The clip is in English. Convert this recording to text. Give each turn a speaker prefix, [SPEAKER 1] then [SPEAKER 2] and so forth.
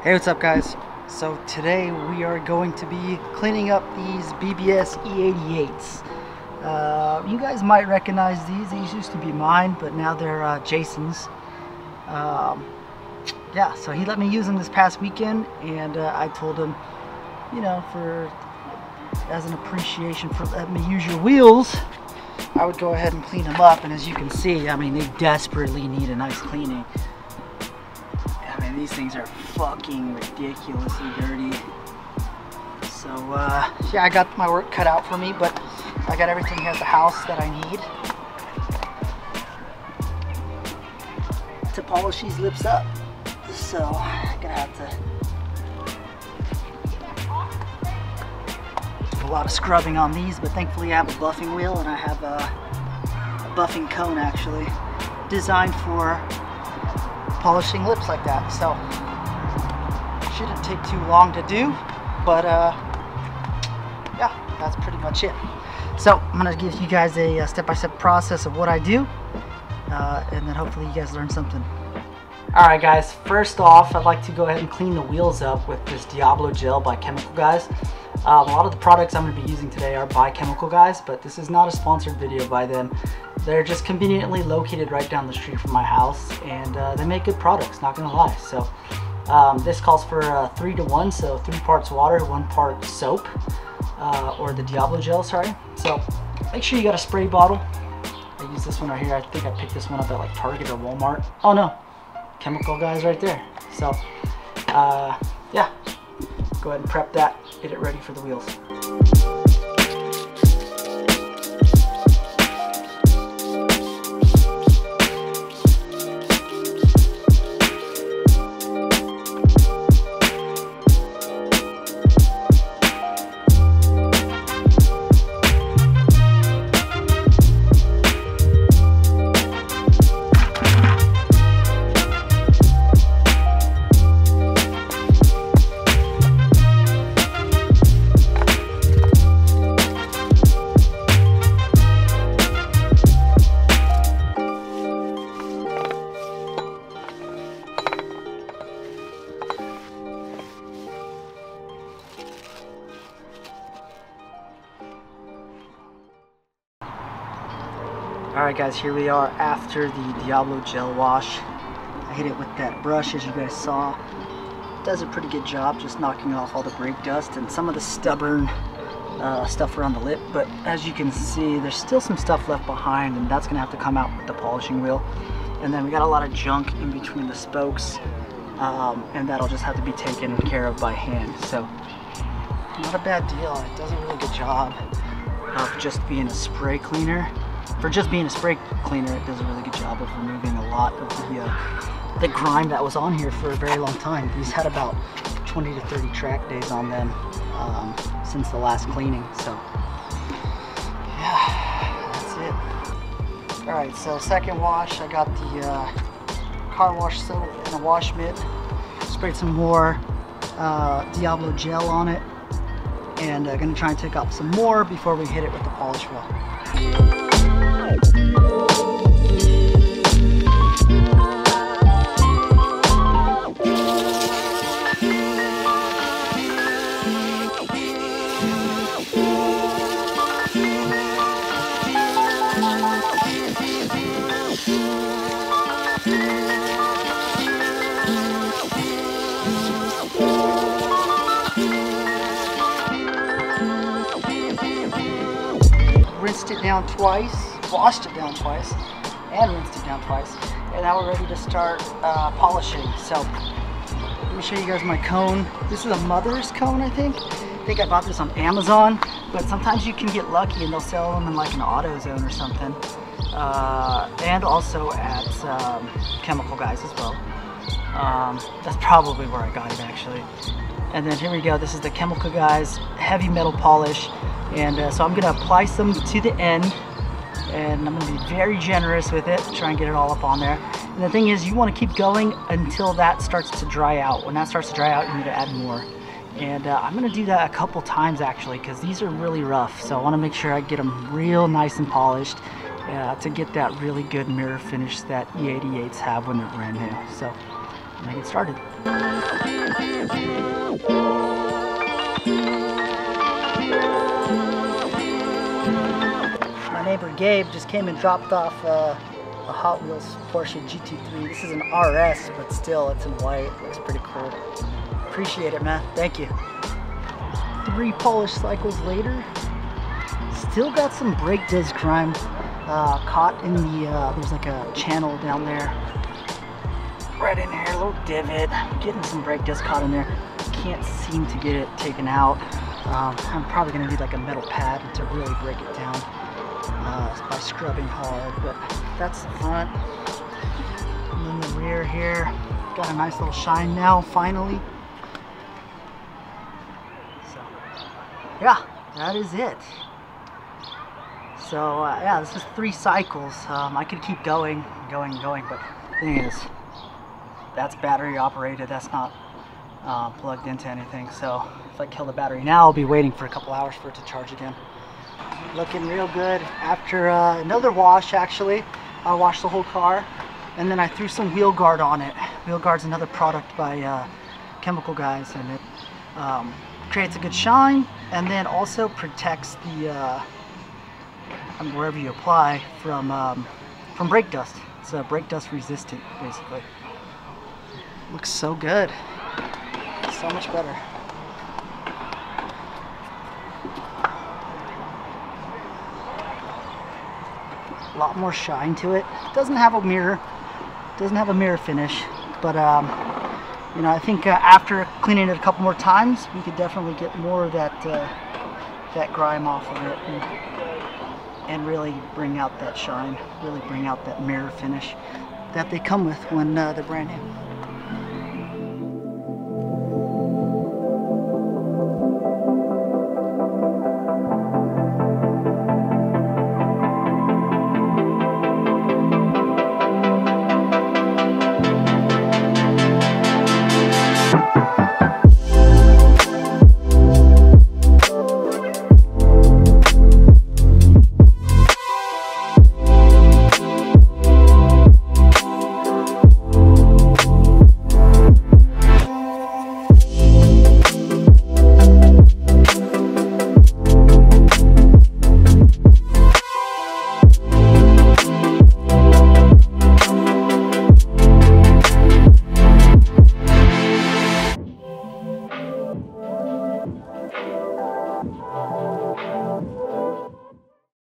[SPEAKER 1] Hey, what's up guys? So today we are going to be cleaning up these BBS E88s. You guys might recognize these. These used to be mine, but now they're Jason's. Yeah, so he let me use them this past weekend, and I told him, you know, as an appreciation for letting me use your wheels, I would go ahead and clean them up. And as you can see, I mean, they desperately need a nice cleaning. I mean, these things are fucking ridiculously dirty. So yeah, I got my work cut out for me, but I got everything here at the house that I need to polish these lips up. So I'm gonna have to do a lot of scrubbing on these, but thankfully I have a buffing wheel, and I have a buffing cone actually designed for polishing lips like that. So shouldn't take too long to do, but yeah, that's pretty much it. So I'm gonna give you guys a step-by-step process of what I do, and then hopefully you guys learn something. Alright guys, first off, I'd like to go ahead and clean the wheels up with this Diablo gel by Chemical Guys. A lot of the products I'm going to be using today are by Chemical Guys, but this is not a sponsored video by them. They're just conveniently located right down the street from my house, and they make good products, not gonna lie. So this calls for 3-to-1, so 3 parts water, 1 part soap, or the Diablo gel, sorry. So make sure you got a spray bottle. I use this one right here. I think I picked this one up at like Target or Walmart. Oh no, Chemical Guys right there. So yeah, go ahead and prep that, get it ready for the wheels. Alright guys, here we are after the Diablo gel wash. I hit it with that brush, as you guys saw. It does a pretty good job just knocking off all the brake dust and some of the stubborn stuff around the lip. But as you can see, there's still some stuff left behind, and that's going to have to come out with the polishing wheel. And then we got a lot of junk in between the spokes, and that'll just have to be taken care of by hand. So not a bad deal. It does a really good job of just being a spray cleaner. For just being a spray cleaner, it does a really good job of removing a lot of the grime that was on here for a very long time. These had about 20 to 30 track days on them since the last cleaning. So yeah, that's it. Alright, so second wash, I got the car wash soap and a wash mitt. Sprayed some more Diablo gel on it, and I'm going to try and take off some more before we hit it with the polish wheel. Rinsed it down twice, washed it down twice, and rinsed it down twice, and now we're ready to start polishing. So let me show you guys my cone. This is a Mother's cone, I think. I bought this on Amazon, but sometimes you can get lucky and they'll sell them in like an AutoZone or something, and also at Chemical Guys as well. That's probably where I got it actually. And then here we go, this is the Chemical Guys heavy metal polish, and so I'm going to apply some to the end, and I'm going to be very generous with it, try and get it all up on there. And the thing is, you want to keep going until that starts to dry out. When that starts to dry out, you need to add more. And I'm going to do that a couple times actually, because these are really rough, so I want to make sure I get them real nice and polished to get that really good mirror finish that E88s have when they're brand new. So Let's make it started. My neighbor Gabe just came and dropped off a Hot Wheels Porsche GT3. This is an RS, but still it's in white. Looks pretty cool. Appreciate it, man. Thank you. 3 polished cycles later, still got some brake disc grime caught in the, there's like a channel down there. Right in here, a little divot. Getting some brake disc caught in there. Can't seem to get it taken out. I'm probably gonna need like a metal pad to really break it down by scrubbing hard, but that's the front. And then the rear here, got a nice little shine now, finally. So, yeah, that is it. So, yeah, this is 3 cycles. I could keep going, but the thing is, that's battery operated, that's not plugged into anything. So, if I kill the battery now, I'll be waiting for a couple hours for it to charge again. Looking real good. After another wash, actually, I washed the whole car, and then I threw some wheel guard on it. Wheel guard's another product by chemical guys, and it creates a good shine, and then also protects the wherever you apply from brake dust. It's brake dust resistant, basically. Looks so good. So much better. A lot more shine to it. Doesn't have a mirror. Doesn't have a mirror finish, but you know, I think after cleaning it a couple more times, we could definitely get more of that that grime off of it, and really bring out that shine. Really bring out that mirror finish that they come with when they're brand new.